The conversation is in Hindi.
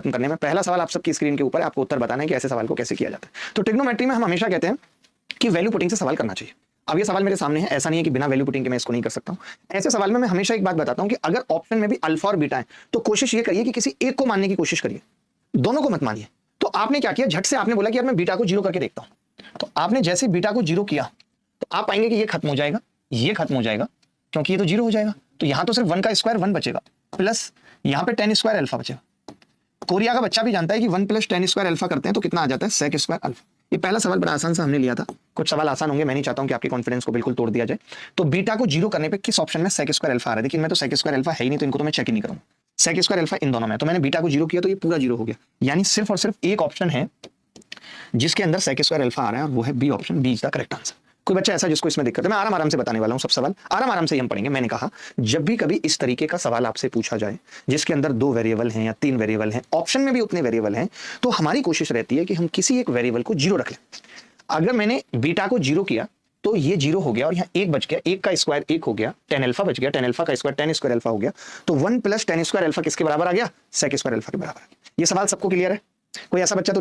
करने में पहला सवाल आप सबकी स्क्रीन के ऊपर है, आपको उत्तर बताना है कि ऐसे सवाल को कैसे किया जाता है। तो ट्रिग्नोमेट्री में हम हमेशा कहते हैं कि वैल्यू पुटिंग से सवाल करना चाहिए। अब ये सवाल मेरे सामने है, ऐसा नहीं है कि बिना वैल्यू पुटिंग के मैं इसको नहीं कर सकता हूं। ऐसे सवाल में मैं हमेशा एक बात बताता हूं कि अगर ऑप्शन में भी अल्फा और बीटा है तो कोशिश ये करिए कि किसी एक को मानने की कोशिश करिए, दोनों को मत मानिए। तो आपने क्या किया, झट से आपने बोला कि यार मैं बीटा को जीरो करके देखता हूं। तो आपने जैसे बीटा को जीरो किया तो आप पाएंगे कि ये खत्म हो जाएगा, ये खत्म हो जाएगा, क्योंकि ये तो जीरो हो जाएगा। तो यहां तो सिर्फ 1 का स्क्वायर 1 बचेगा, प्लस यहां पे 10 स्क्वायर अल्फा बचेगा। कोरिया का बच्चा भी जानता है कि 1 + 10 स्क्वायर अल्फा करते हैं तो कितना आ जाता है, सेक स्क्वायर अल्फा। ये पहला सवाल बड़ा आसान सा हमने लिया था। कुछ सवाल आसान होंगे, मैं नहीं चाहता हूं कि आपके कॉन्फिडेंस को बिल्कुल तोड़ दिया जाए। तो बीटा को जीरो करने पे किस ऑप्शन में सेक स्क्वायर अल्फा आ रहा है, देखिए मैं तो सेक स्क्वायर अल्फा है ही नहीं, तो इनको तो मैं चेक ही नहीं करूंगा। सेक स्क्वायर अल्फा इन दोनों में, तो मैंने बीटा को जीरो किया तो ये पूरा जीरो हो गया। यानी सिर्फ और सिर्फ एक ऑप्शन है जिसके अंदर सेक स्क्वायर अल्फा आ रहा है और वो है B option. B is the correct answer. कोई बच्चा ऐसा जिसको इसमें दिक्कत है, मैं आराम से बताने वाला हूं, सब सवाल आराम से हम पढ़ेंगे। मैंने कहा जब भी कभी इस तरीके का सवाल आपसे पूछा जाए जिसके अंदर 2 वेरिएबल हैं या 3 वेरिएबल हैं, ऑप्शन में भी उतने वेरिएबल हैं, तो हमारी कोशिश रहती है कि हम किसी एक वेरिएबल को जीरो रख लें। अगर मैंने बीटा को जीरो किया तो ये जीरो हो गया और यहाँ 1 बच गया, 1 का स्क्वायर 1 हो गया, 10 अल्फा बच गया, 10 अल्फा का स्क्वायर 10 स्क्वायर अल्फा हो गया। तो 1 + 10 स्क्वायर अल्फा किसके बराबर आ गया, सेक स्क्वायर अल्फा के बराबर। ये सवाल सबको क्लियर है? कोई ऐसा बच्चा तो